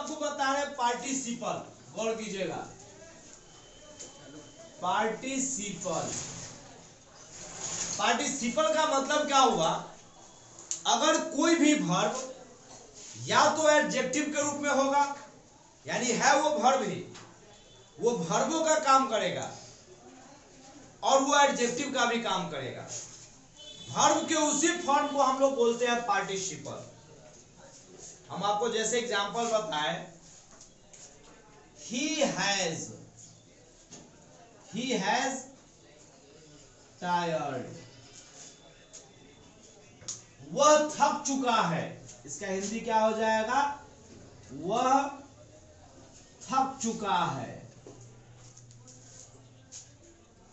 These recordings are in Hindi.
आपको बता रहे पार्टिसिपल, गौर कीजिएगा। पार्टिसिपल, पार्टिसिपल का मतलब क्या हुआ? अगर कोई भी वर्ब या तो एडजेक्टिव के रूप में होगा, यानी है वो वर्ब ही, वो वर्बों का काम करेगा और वो एडजेक्टिव का भी काम करेगा। वर्ब के उसी फॉर्म को हम लोग बोलते हैं पार्टिसिपल। हम आपको जैसे एग्जांपल बताएं, he has tired, वह थक चुका है। इसका हिंदी क्या हो जाएगा? वह थक चुका है।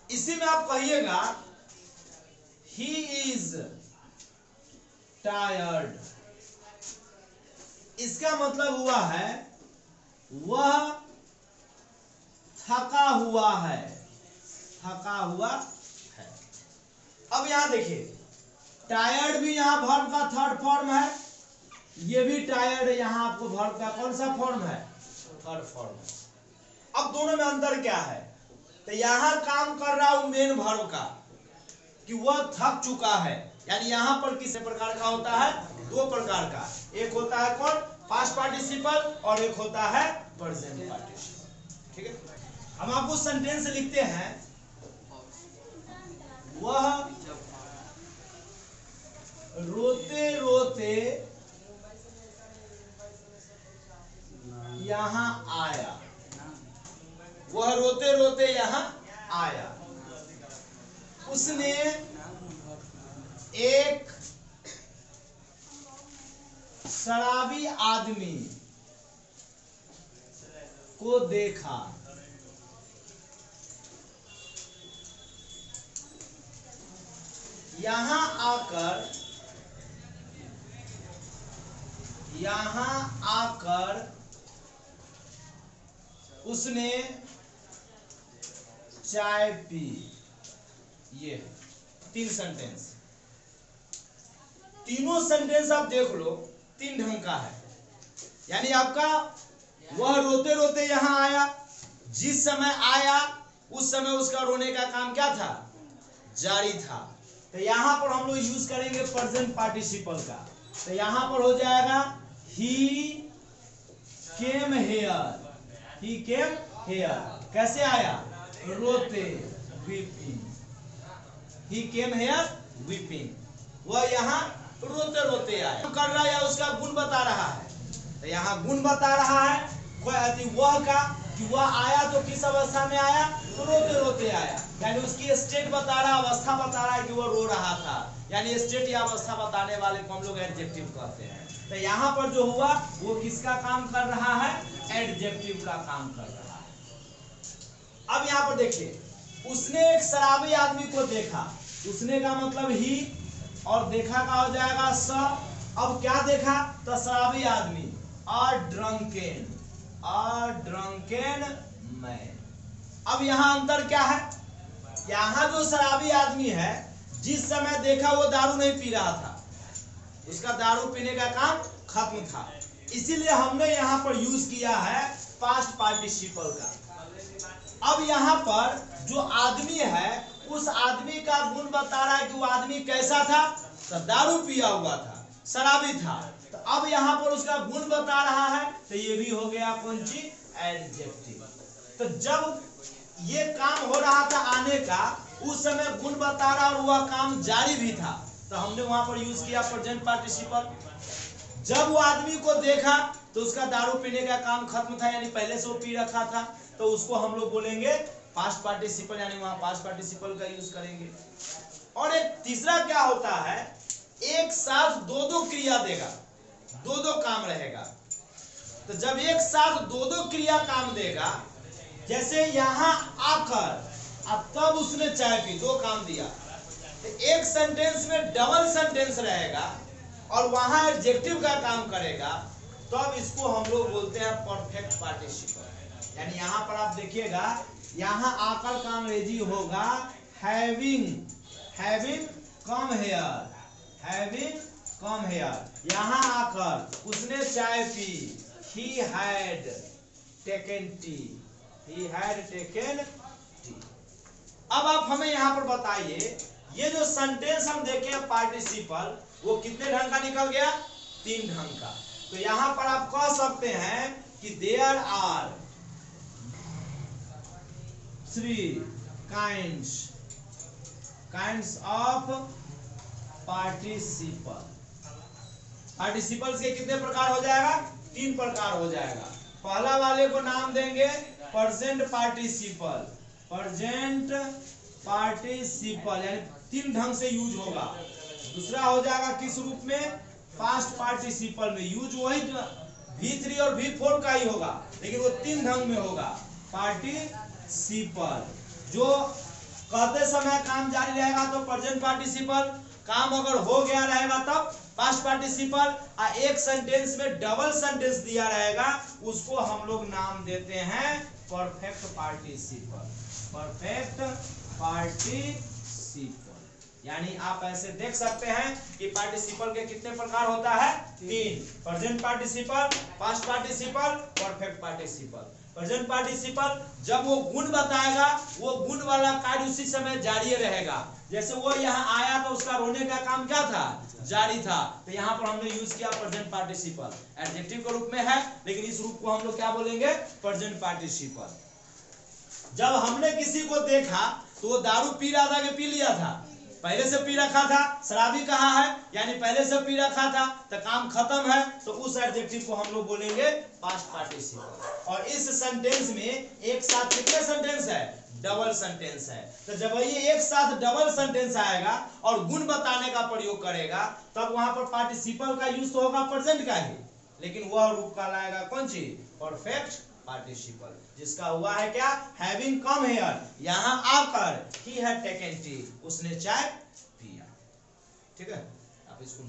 इसी में आप कहिएगा he is tired, इसका मतलब हुआ है वह थका हुआ है, थका हुआ है। अब यहां देखिए, टायर्ड भी यहां वर्ब का थर्ड फॉर्म है, ये भी टायर्ड यहां आपको वर्ब का कौन सा फॉर्म है? थर्ड फॉर्म है। अब दोनों में अंतर क्या है? तो यहां काम कर रहा हूं मेन वर्ब का कि वह थक चुका है, यानी यहां पर किस प्रकार का होता है? दो प्रकार का, एक होता है कौन? पास्ट पार्टिसिपल, और एक होता है प्रेजेंट पार्टिसिपल। ठीक है, हम आपको सेंटेंस लिखते हैं, वह रोते रोते यहां आया, वह रोते रोते यहां आया। उसने एक शराबी आदमी को देखा, यहां आकर उसने चाय पी। ये तीन सेंटेंस, तीनों सेंटेंस आप देख लो, तीन ढंग का है। यानी आपका वह रोते रोते यहां आया, जिस समय आया उस समय उसका रोने का काम क्या था? जारी था। तो यहां पर हम लोग यूज करेंगे प्रेजेंट पार्टिसिपल का। तो यहां पर हो जाएगा ही came here, he came here. कैसे आया? रोते, weeping. He came here weeping, वह यहाँ रोते रोते आया। कर रहा है या उसका गुण बता रहा है? तो यहाँ गुण बता रहा है वह का, कि वह आया तो किस अवस्था में आया? तो रोते रोते आया, यानी उसकी स्टेट बता रहा, अवस्था बता रहा है कि वह रो रहा था। यानी स्टेट या अवस्था बताने वाले को हम लोग एडजेक्टिव कहते हैं। तो यहाँ पर जो हुआ वो किसका काम कर रहा है? एडजेक्टिव का काम कर रहा है। अब यहाँ पर देखिए, उसने एक शराबी आदमी को देखा, उसने का मतलब ही, और देखा का हो जाएगा स। अब क्या देखा? तो शराबी आदमी, a drunken man। अब यहाँ अंतर क्या है? यहाँ जो शराबी आदमी है, जिस समय देखा वो दारू नहीं पी रहा था, उसका दारू पीने का काम खत्म था, इसीलिए हमने यहाँ पर यूज किया है पास्ट पार्टिसिपल का। अब यहाँ पर जो आदमी है, उस आदमी का गुण बता रहा है कि वो आदमी कैसा था? तो दारू पिया हुआ था, शराबी था। तो अब यहाँ पर उसका गुण बता रहा है, तो ये भी हो गया कौन चीज? एडजेक्टिव। तो जब ये काम हो रहा था आने का, उस समय गुण बता रहा और वह काम जारी भी था, तो हमने वहां पर यूज किया प्रेजेंट पार्टिसिपल। जब वो आदमी को देखा तो उसका दारू पीने का काम खत्म था, यानी पहले से वो पी रखा था, तो उसको हम लोग बोलेंगे पास्ट पार्टिसिपल, यानी वहां पास्ट पार्टिसिपल का यूज करेंगे। और एक तीसरा क्या होता है? एक साथ दो क्रिया देगा, दो काम रहेगा। तो जब एक साथ दो क्रिया काम देगा, जैसे यहां आकर अब तब उसने चाय पी, दो काम दिया, तो एक सेंटेंस में डबल सेंटेंस रहेगा और वहां एडजेक्टिव का काम करेगा, तो अब इसको हम लोग बोलते हैं परफेक्ट पार्टिसिपल। यानी यहां पर आप देखिएगा, यहां आकर का अंग्रेजी होगा हैविंग कम हेयर, यहां आकर उसने चाय P, he had taken tea, he had taken tea। अब आप हमें यहाँ पर बताइए, ये जो सेंटेंस हम देखे पार्टिसिपल, वो कितने ढंग का निकल गया? 3 ढंग का। तो यहाँ पर आप कह सकते हैं कि there are 3 kinds of participle. Participles के कितने प्रकार हो जाएगा? 3 प्रकार हो जाएगा। पहला वाले को नाम देंगे प्रेजेंट पार्टिसिपल, प्रेजेंट पार्टिसिपल यानी 3 ढंग से यूज होगा। दूसरा हो जाएगा किस रूप में? पास्ट पार्टिसिपल में। यूज वही V3 और V4 का ही होगा, लेकिन वो 3 ढंग में होगा। पार्टिसिपल जो कहते समय काम जारी रहेगा तो प्रेजेंट पार्टिसिपल, काम अगर हो गया रहेगा तब पास्ट पार्टिसिपल, और एक सेंटेंस में डबल सेंटेंस दिया रहेगा उसको हम लोग नाम देते हैं परफेक्ट पार्टिसिपल। परफेक्ट पार्टिसिपल यानी आप ऐसे देख सकते हैं कि पार्टिसिपल के कितने प्रकार होता है? 3। Present participle, past participle, perfect participle. Present participle जब वो गुण बताएगा, वो गुण वाला कार्य उसी समय जारी रहेगा। जैसे वो यहाँ आया तो उसका रोने का काम क्या था? जारी था। तो यहाँ पर हमने यूज किया प्रेजेंट पार्टिसिपल। एडजेक्टिव के रूप में है, लेकिन इस रूप को हम लोग क्या बोलेंगे? Present participle. जब हमने किसी को देखा तो वो दारू पी रहा था कि पी लिया था? पहले से पी रखा था। शराबी कहा है यानी पहले से पी रखा था, तो काम खत्म है, तो उस एडजेक्टिव को हम लोग बोलेंगे पास्ट पार्टिसिपल। और इस सेंटेंस में एक साथ कितने सेंटेंस है? डबल सेंटेंस है। तो जब ये एक साथ डबल सेंटेंस आएगा और गुण बताने का प्रयोग करेगा, तब वहां पर पार्टिसिपल का यूज तो होगा प्रेजेंट का ही, लेकिन वह रूप का लाएगा कौन सी? परफेक्ट पार्टिसिपल, जिसका हुआ है क्या? हैविंग कम हियर, यहां आकर, ही हैड टेकन टी, उसने चाय पिया। ठीक है, आप इसको